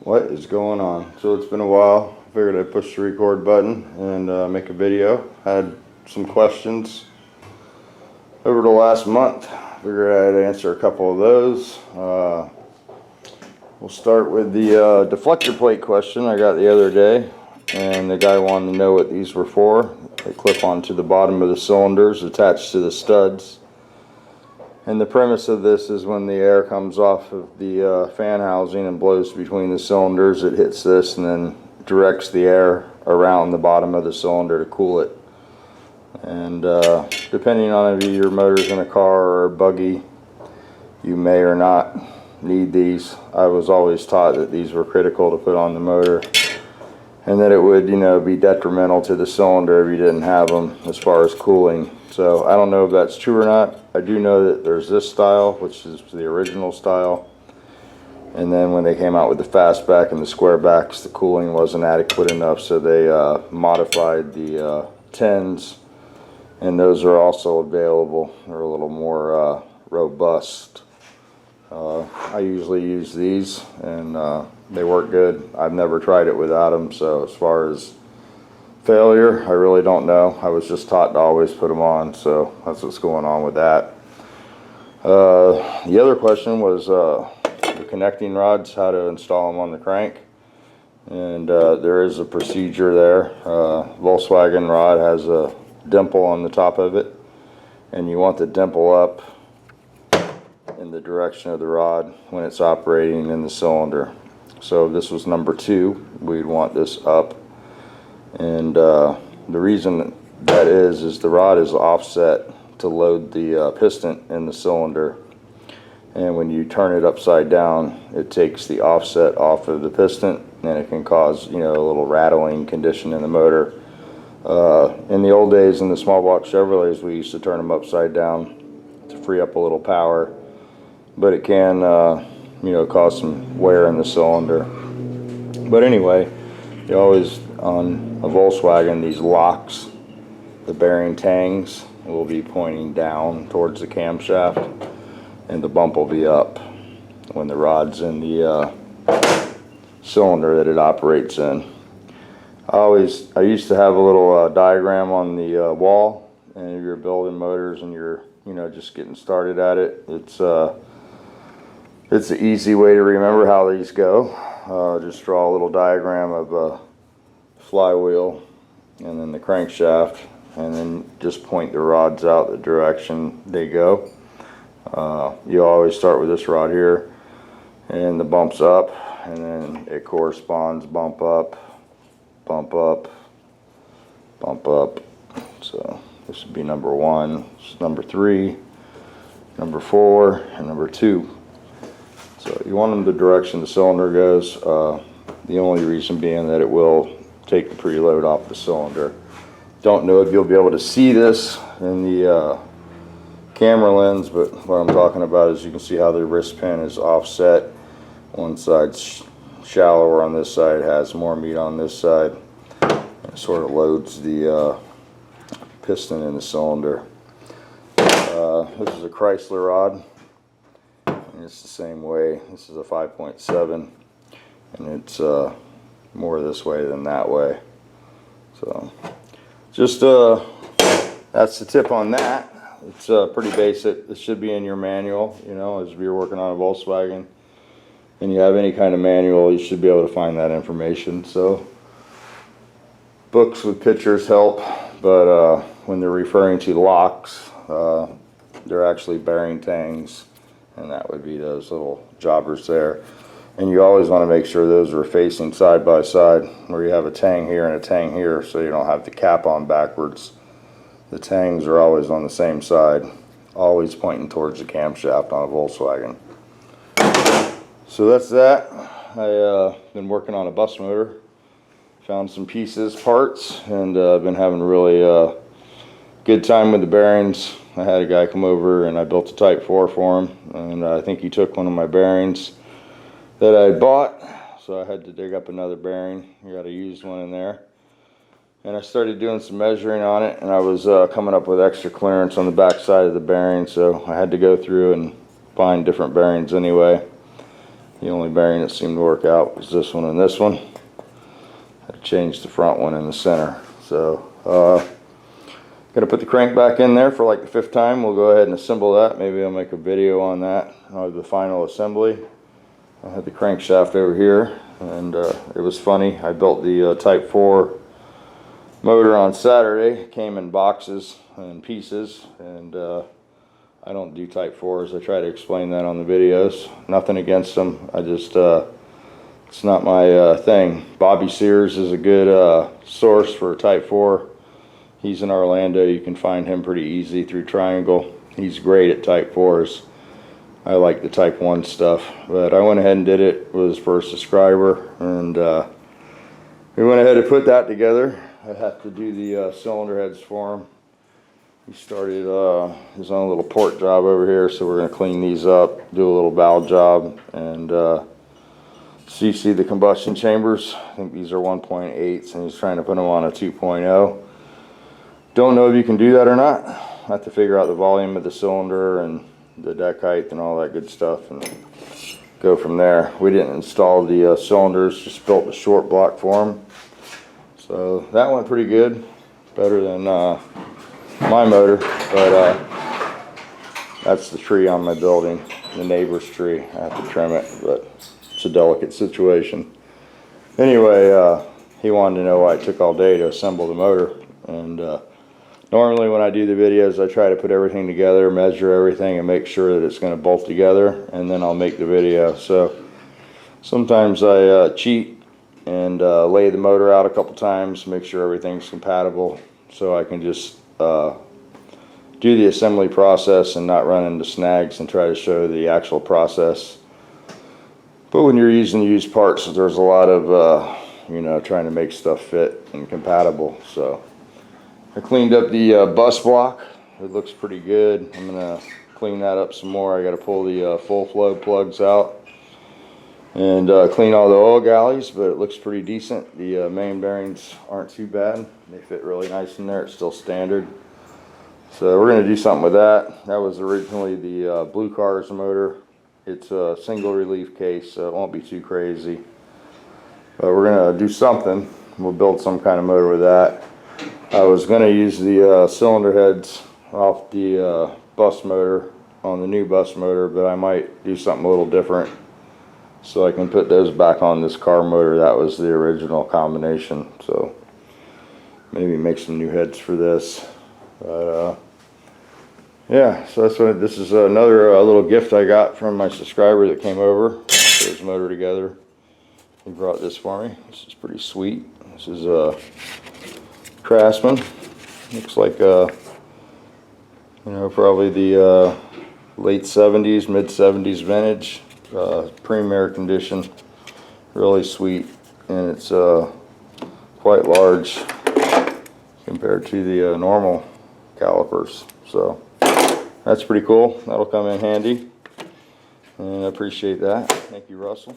What is going on? So it's been a while. Figured I'd push the record button and make a video. Had some questions over the last month. Figured I'd answer a couple of those. We'll start with the deflector plate question I got the other day, and the guy wanted to know what these were for. They clip onto the bottom of the cylinders attached to the studs. And the premise of this is when the air comes off of the fan housing and blows between the cylinders, it hits this and then directs the air around the bottom of the cylinder to cool it. And depending on if your motor's in a car or a buggy, you may or not need these. I was always taught that these were critical to put on the motor, and that it would, be detrimental to the cylinder if you didn't have them as far as cooling. So I don't know if that's true or not. I do know that there's this style, which is the original style, and then when they came out with the fastback and the square backs, the cooling wasn't adequate enough, so they modified the 10s, and those are also available. They're a little more robust. I usually use these, and they work good. I've never tried it without them, so as far as failure, I really don't know. I was just taught to always put them on, so that's what's going on with that. The other question was the connecting rods, how to install them on the crank. And there is a procedure there. Volkswagen rod has a dimple on the top of it, and you want the dimple up in the direction of the rod when it's operating in the cylinder. So if this was number 2, we'd want this up. And the reason that is the rod is offset to load the piston in the cylinder, and when you turn it upside down, it takes the offset off of the piston, and it can cause a little rattling condition in the motor. In the old days, in the small block Chevrolets, we used to turn them upside down to free up a little power, but it can cause some wear in the cylinder. But anyway, you always, on a Volkswagen, these locks, the bearing tangs will be pointing down towards the camshaft, and the bump will be up when the rod's in the cylinder that it operates in. I used to have a little diagram on the wall, and if you're building motors and you're just getting started at it, it's an easy way to remember how these go. Just draw a little diagram of a flywheel and then the crankshaft, and then just point the rods out the direction they go. You always start with this rod here, and the bump's up, and then it corresponds bump up, bump up, bump up. So this would be number 1, this is number 3, number 4, and number 2. So you want them the direction the cylinder goes. The only reason being that it will take the preload off the cylinder. Don't know if you'll be able to see this in the camera lens, but what I'm talking about is you can see how the wrist pin is offset. One side's shallower on this side, has more meat on this side. It sort of loads the piston in the cylinder. This is a Chrysler rod. It's the same way. This is a 5.7, and it's more this way than that way. So just that's the tip on that. It's pretty basic. This should be in your manual. As you're working on a Volkswagen and you have any kind of manual, you should be able to find that information. So books with pictures help, but when they're referring to locks, they're actually bearing tangs, and that would be those little jobbers there. And you always want to make sure those are facing side by side, where you have a tang here and a tang here, so you don't have the cap on backwards. The tangs are always on the same side, always pointing towards the camshaft on a Volkswagen. So that's that. I've been working on a bus motor, found some pieces, parts, and I've been having a really good time with the bearings. I had a guy come over and I built a Type 4 for him, and I think he took one of my bearings that I bought, so I had to dig up another bearing. I got a used one in there, and I started doing some measuring on it, and I was coming up with extra clearance on the back side of the bearing, so I had to go through and find different bearings anyway. The only bearing that seemed to work out was this one and this one. Had to change the front one in the center. So gonna put the crank back in there for like the 5th time. We'll go ahead and assemble that. Maybe I'll make a video on that, the final assembly. I had the crankshaft over here, and it was funny. I built the Type 4 motor on Saturday. It came in boxes and pieces, and I don't do Type 4s. I try to explain that on the videos. Nothing against them. I just, it's not my thing. Bobby Sears is a good source for Type 4. He's in Orlando. You can find him pretty easy through Triangle. He's great at Type 4s. I like the Type 1 stuff, but I went ahead and did it. It was for a subscriber, and we went ahead and put that together. I have to do the cylinder heads for him. He started his own little port job over here, so we're going to clean these up, do a little valve job, and CC the combustion chambers. I think these are 1.8s, and he's trying to put them on a 2.0. Don't know if you can do that or not. I have to figure out the volume of the cylinder and the deck height and all that good stuff, and go from there. We didn't install the cylinders, just built the short block for them. So that went pretty good, better than my motor, but that's the tree on my building, the neighbor's tree. I have to trim it, but it's a delicate situation. Anyway, he wanted to know why it took all day to assemble the motor, and normally when I do the videos, I try to put everything together, measure everything, and make sure that it's going to bolt together, and then I'll make the video. So sometimes I cheat and lay the motor out a couple times, make sure everything's compatible, so I can just do the assembly process and not run into snags and try to show the actual process. But when you're using used parts, there's a lot of you know, trying to make stuff fit and compatible. So I cleaned up the bus block. It looks pretty good. I'm gonna clean that up some more. I got to pull the full flow plugs out and clean all the oil galleys, but it looks pretty decent. The main bearings aren't too bad. They fit really nice in there. It's still standard. So we're gonna do something with that. That was originally the Blue Cars motor. It's a single relief case, so it won't be too crazy. But we're gonna do something. We'll build some kind of motor with that. I was going to use the cylinder heads off the bus motor on the new bus motor, but I might do something a little different so I can put those back on this car motor. That was the original combination, so maybe make some new heads for this. But yeah, so that's what this is. Another little gift I got from my subscriber that came over, put his motor together. He brought this for me. This is pretty sweet. This is Craftsman. Looks like you know, probably the late 70s, mid 70s vintage, premier condition. Really sweet, and it's quite large compared to the normal calipers. So that's pretty cool. That'll come in handy, and I appreciate that. Thank you, Russell.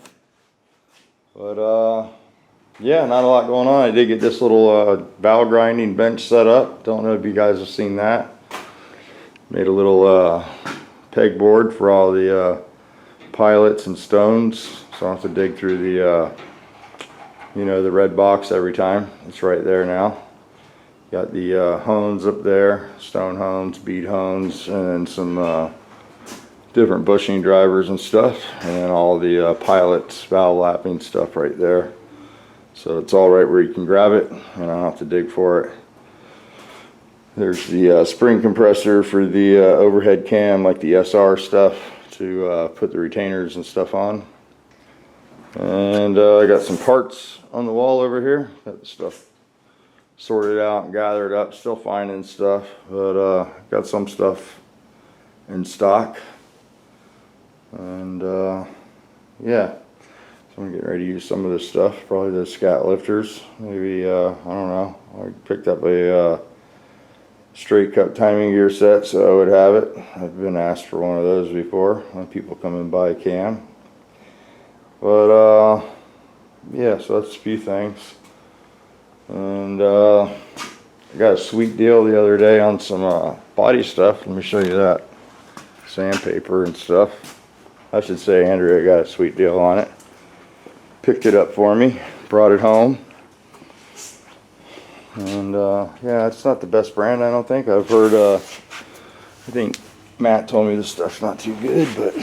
But yeah, not a lot going on. I did get this little bow grinding bench set up. Don't know if you guys have seen that. Made a little pegboard for all the pilots and stones, so I don't have to dig through the you know, the red box every time. It's right there now. Got the hones up there, stone hones, bead hones, and then some different bushing drivers and stuff, and then all the pilots valve lapping stuff right there. So it's all right where you can grab it, and I don't have to dig for it. There's the spring compressor for the overhead cam, like the SR stuff, to put the retainers and stuff on. And I got some parts on the wall over here. Got the stuff sorted out and gathered up, still finding stuff, but got some stuff in stock. And yeah. So I'm getting ready to use some of this stuff, probably the scat lifters. Maybe, I don't know. I picked up a straight cut timing gear set, so I would have it. I've been asked for one of those before when people come and buy a cam. But yeah, so that's a few things. And I got a sweet deal the other day on some body stuff. Let me show you that. Sandpaper and stuff. I should say Andrea got a sweet deal on it. Picked it up for me, brought it home. And yeah, it's not the best brand, I don't think. I've heard, I think Matt told me this stuff's not too good, but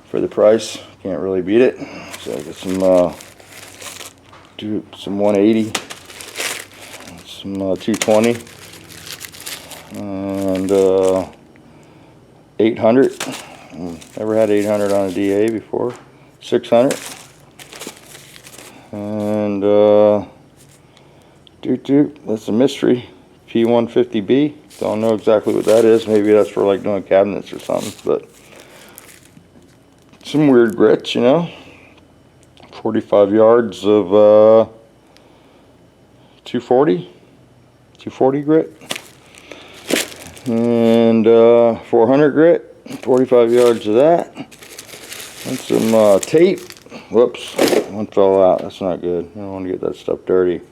for the price, can't really beat it. So I got some 180, some 220, and 800. Never had 800 on a DA before. 600, and that's a mystery. P150B. Don't know exactly what that is. Maybe that's for like doing cabinets or something, but some weird grits, you know. 45 yards of 240 grit, and 400 grit, 45 yards of that, and some tape. Whoops, one fell out. That's not good. I don't want to get that stuff dirty.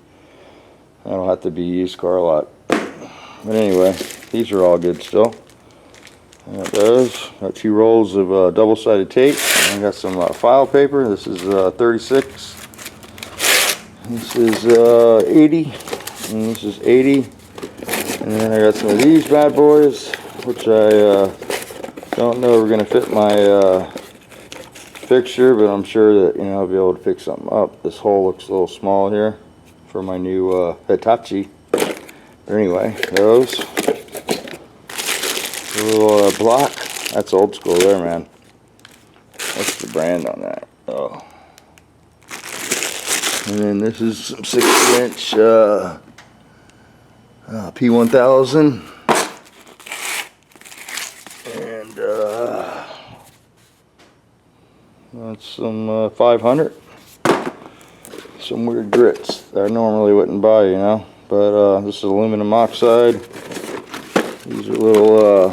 That'll have to be used car lot. But anyway, these are all good still. I got those. Got 2 rolls of double-sided tape. I got some file paper. This is 36. This is 80. And this is 80. And then I got some of these bad boys, which I don't know are going to fit my fixture, but I'm sure that, you know, I'll be able to pick something up. This hole looks a little small here for my new Hitachi. But anyway, those. A little block. That's old school there, man. What's the brand on that? Oh. And then this is some 60-inch P1000. And that's some 500. Some weird grits that I normally wouldn't buy, you know. But this is aluminum oxide. These are little,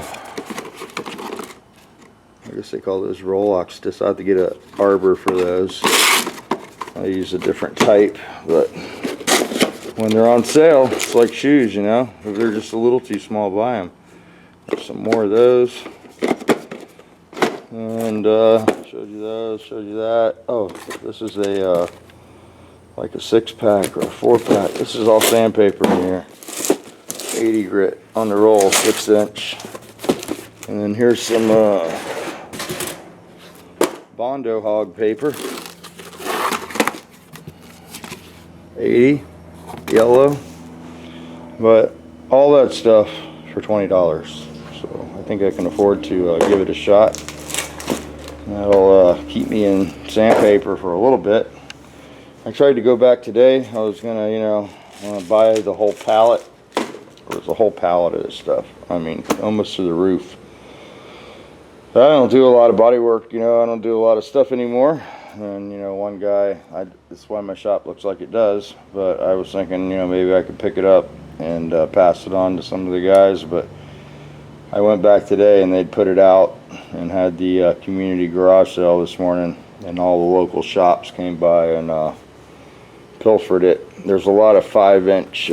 I guess they call those Rolox discs. I have to get an arbor for those. I use a different type, but when they're on sale, it's like shoes, you know. If they're just a little too small, buy them. There's some more of those. And showed you those, showed you that. Oh, this is a like a 6-pack or a 4-pack. This is all sandpaper in here. 80 grit on the roll, 6-inch. And then here's some Bondo hog paper. 80, yellow. But all that stuff for $20. So I think I can afford to give it a shot. That'll keep me in sandpaper for a little bit. I tried to go back today. I was gonna, you know, buy the whole pallet. There's a whole pallet of this stuff. I mean, almost to the roof. I don't do a lot of body work, you know. I don't do a lot of stuff anymore. And, you know, one guy, that's why my shop looks like it does. But I was thinking, you know, maybe I could pick it up and pass it on to some of the guys. But I went back today and they'd put it out and had the community garage sale this morning. And all the local shops came by and pilfered it. There's a lot of 5-inch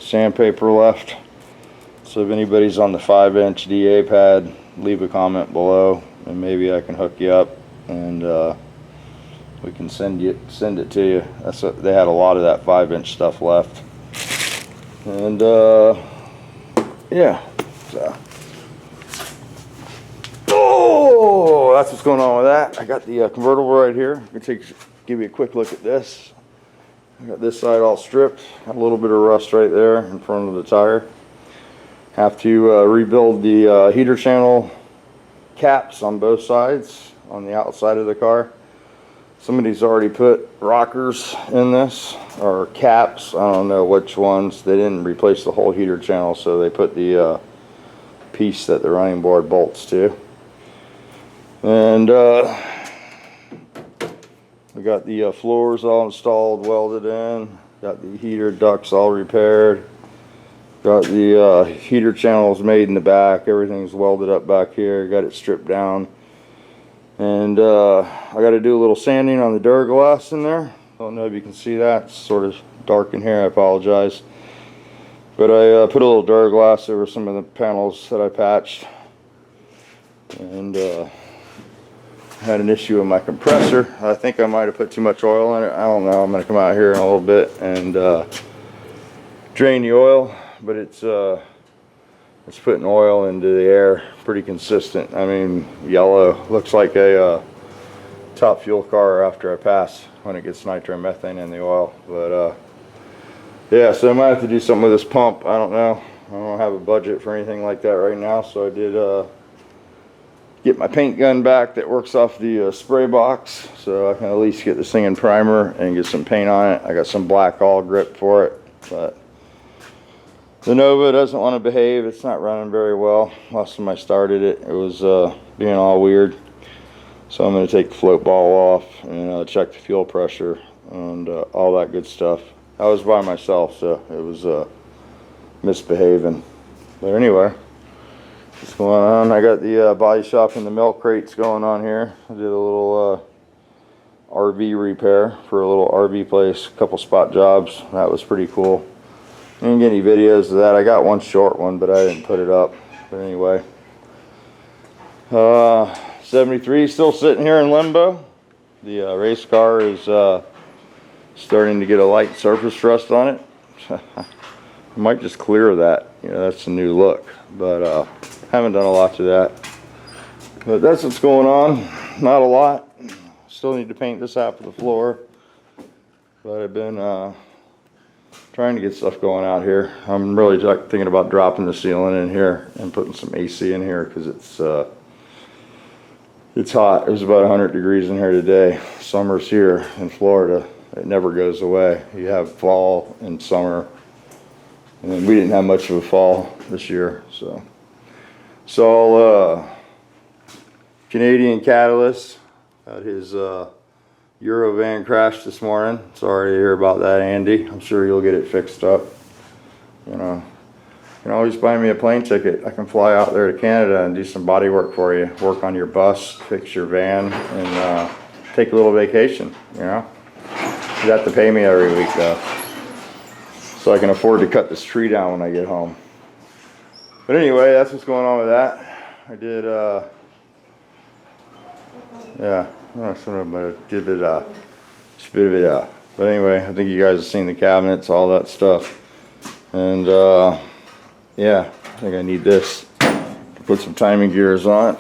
sandpaper left, so if anybody's on the 5-inch DA pad, leave a comment below and maybe I can hook you up and we can send it to you. That's what, they had a lot of that 5-inch stuff left. And yeah, so oh, that's what's going on with that. I got the convertible right here. I can give you a quick look at this. I got this side all stripped. Got a little bit of rust right there in front of the tire. Have to rebuild the heater channel caps on both sides on the outside of the car. Somebody's already put rockers in this, or caps. I don't know which ones. They didn't replace the whole heater channel, so they put the piece that the running board bolts to. And we got the floors all installed, welded in. Got the heater ducts all repaired. Got the heater channels made in the back. Everything's welded up back here. Got it stripped down. And I got to do a little sanding on the Duraglass in there. Don't know if you can see that. It's sort of dark in here. I apologize. But I put a little Duraglass over some of the panels that I patched. And had an issue with my compressor. I think I might have put too much oil in it. I don't know. I'm going to come out here in a little bit and drain the oil, but it's putting oil into the air pretty consistent. I mean, yellow. Looks like a top fuel car after I pass when it gets nitromethane in the oil. But yeah, so I might have to do something with this pump. I don't know. I don't have a budget for anything like that right now, so I did get my paint gun back that works off the spray box, so I can at least get this thing in primer and get some paint on it. I got some black all grip for it, but the Nova doesn't want to behave. It's not running very well. Last time I started it, it was being all weird. So I'm going to take the float ball off and check the fuel pressure and all that good stuff. I was by myself, so it was misbehaving. But anyway, what's going on? I got the body shop and the milk crates going on here. I did a little RV repair for a little RV place, a couple spot jobs. That was pretty cool. I didn't get any videos of that. I got one short one, but I didn't put it up. But anyway, 73 still sitting here in limbo. The race car is starting to get a light surface rust on it. I might just clear that. You know, that's a new look, but haven't done a lot to that. But that's what's going on. Not a lot. Still need to paint this half of the floor, but I've been trying to get stuff going out here. I'm really thinking about dropping the ceiling in here and putting some AC in here because it's hot. It was about 100 degrees in here today. Summer's here in Florida. It never goes away. You have fall and summer, and we didn't have much of a fall this year. So Canadian Catalyst had his Euro van crashed this morning. Sorry to hear about that, Andy. I'm sure you'll get it fixed up. You know, you can always buy me a plane ticket. I can fly out there to Canada and do some body work for you. Work on your bus, fix your van, and take a little vacation, you know. You have to pay me every week though, so I can afford to cut this tree down when I get home. But anyway, that's what's going on with that. I did, yeah. But anyway, I think you guys have seen the cabinets, all that stuff, and yeah, I think I need this to put some timing gears on it.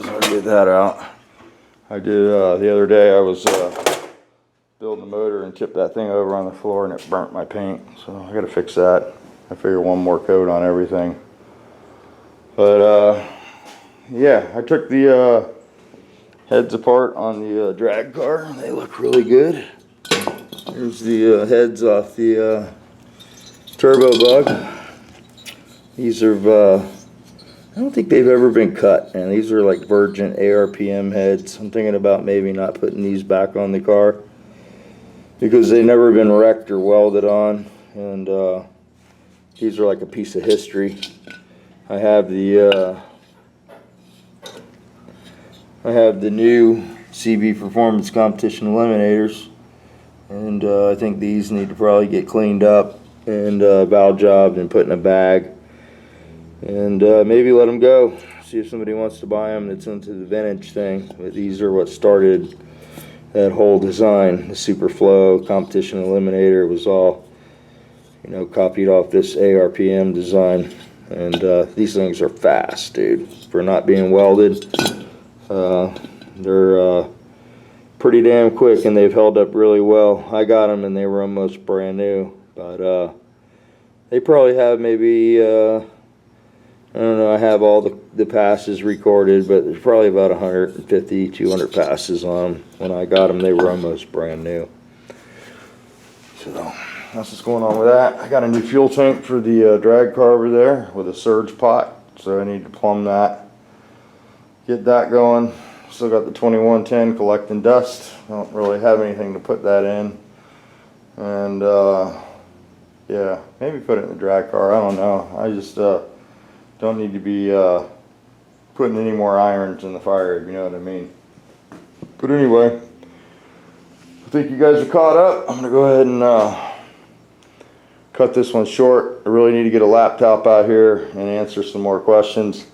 So I'll get that out. I did the other day. I was building the motor and tipped that thing over on the floor, and it burnt my paint. So I got to fix that. I figure one more coat on everything. But yeah, I took the heads apart on the drag car. They look really good. Here's the heads off the turbo bug. These are, I don't think they've ever been cut, and these are like virgin ARPM heads. I'm thinking about maybe not putting these back on the car because they've never been wrecked or welded on, and these are like a piece of history. I have the new CB Performance Competition Eliminators, and I think these need to probably get cleaned up and valve jobbed and put in a bag, and maybe let them go. See if somebody wants to buy them that's into the vintage thing. But these are what started that whole design. The Superflow Competition Eliminator was all, you know, copied off this ARPM design, and these things are fast, dude, for not being welded. They're pretty damn quick, and they've held up really well. I got them and they were almost brand new, but they probably have maybe I don't know, I have all the passes recorded, but there's probably about 150, 200 passes on them. When I got them, they were almost brand new. So that's what's going on with that. I got a new fuel tank for the drag car over there with a surge pot, so I need to plumb that, get that going. Still got the 2110 collecting dust. I don't really have anything to put that in, and yeah, maybe put it in the drag car. I don't know. I just don't need to be putting any more irons in the fire, if you know what I mean. But anyway, I think you guys are caught up. I'm gonna go ahead and cut this one short. I really need to get a laptop out here and answer some more questions.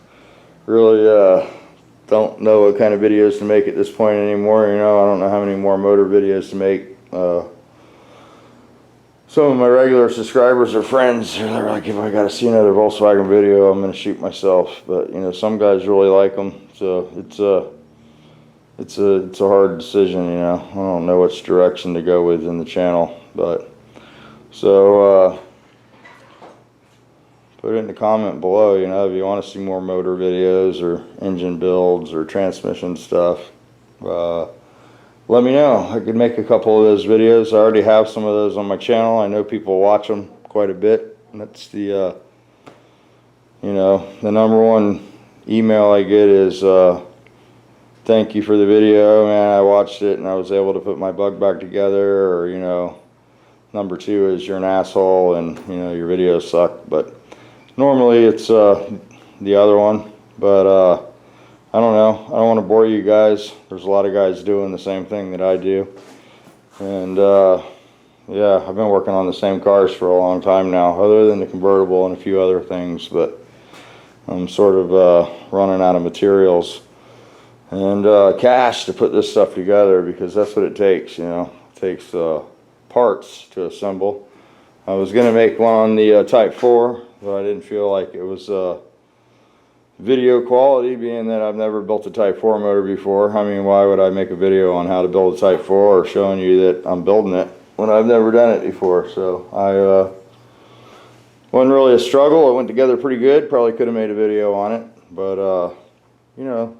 Really don't know what kind of videos to make at this point anymore. You know, I don't know how many more motor videos to make. Some of my regular subscribers or friends, they're like, if I got to see another Volkswagen video, I'm going to shoot myself. But you know, some guys really like them, so it's a hard decision. You know, I don't know which direction to go with in the channel, but so put it in the comment below. You know, if you want to see more motor videos or engine builds or transmission stuff. Let me know. I could make a couple of those videos. I already have some of those on my channel. I know people watch them quite a bit. And that's the, you know, the number one email I get is, thank you for the video, man. I watched it and I was able to put my bug back together. Or, you know, number two is you're an asshole and, you know, your videos suck. But normally it's the other one. But, I don't know. I don't want to bore you guys. There's a lot of guys doing the same thing that I do. And, yeah, I've been working on the same cars for a long time now, other than the convertible and a few other things. But I'm sort of running out of materials and cash to put this stuff together, because that's what it takes, you know. It takes parts to assemble. I was going to make one on the Type 4, but I didn't feel like it was video quality, being that I've never built a Type 4 motor before. I mean, why would I make a video on how to build a Type 4 or showing you that I'm building it when I've never done it before? So I wasn't really a struggle. It went together pretty good. Probably could have made a video on it, but you know,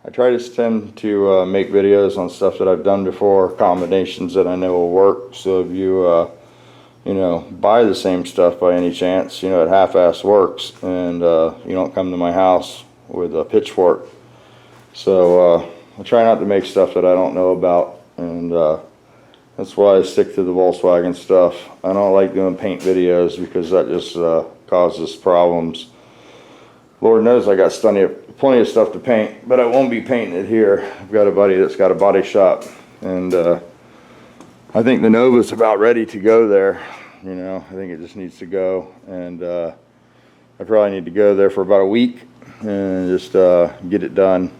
I try to tend to make videos on stuff that I've done before, combinations that I know will work. So if you you know, buy the same stuff by any chance, you know, it half-ass works, and you don't come to my house with a pitchfork. So I try not to make stuff that I don't know about, and that's why I stick to the Volkswagen stuff. I don't like doing paint videos because that just causes problems. Lord knows I got plenty of stuff to paint, but I won't be painting it here. I've got a buddy that's got a body shop, and I think the Nova's about ready to go there. You know, I think it just needs to go, and I probably need to go there for about a week and just get it done.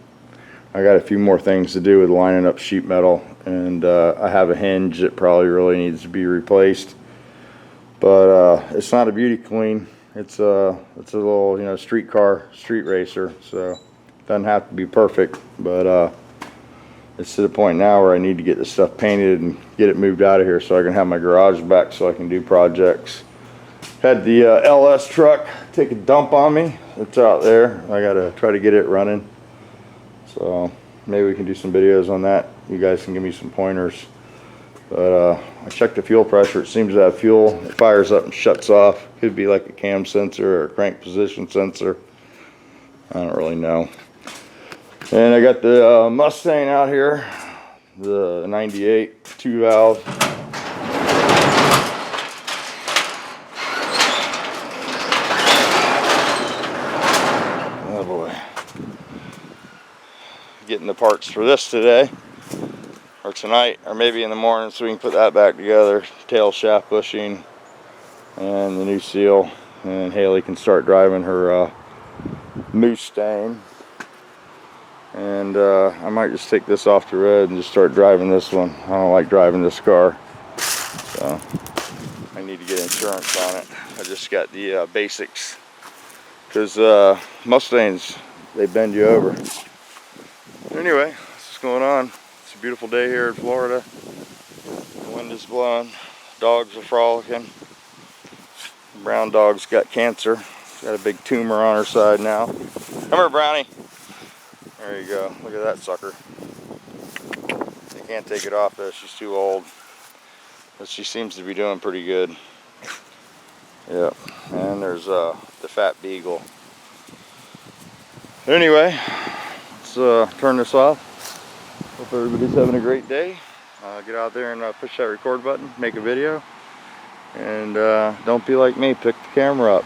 I got a few more things to do with lining up sheet metal, and I have a hinge that probably really needs to be replaced. But it's not a beauty queen. It's a little, you know, street racer, so it doesn't have to be perfect, but it's to the point now where I need to get this stuff painted and get it moved out of here so I can have my garage back so I can do projects. Had the LS truck take a dump on me. It's out there. I gotta try to get it running. So maybe we can do some videos on that. You guys can give me some pointers. But I checked the fuel pressure. It seems to have fuel. It fires up and shuts off. Could be like a cam sensor or a crank position sensor. I don't really know. And I got the Mustang out here, the 98 2-valve. Oh boy. Getting the parts for this today, or tonight, or maybe in the morning, so we can put that back together. Tail shaft bushing and the new seal, and Haley can start driving her Mustang. And I might just take this off the road and just start driving this one. I don't like driving this car, so I need to get insurance on it. I just got the basics, because Mustangs, they bend you over. Anyway, this is going on. It's a beautiful day here in Florida. The wind is blowing. Dogs are frolicking. The brown dog's got cancer. She's got a big tumor on her side now. Come here, Brownie. There you go. Look at that sucker. You can't take it off though. She's too old. But she seems to be doing pretty good. Yep. And there's the fat beagle. Anyway, let's turn this off. Hope everybody's having a great day. Get out there and push that record button. Make a video. And don't be like me. Pick the camera up.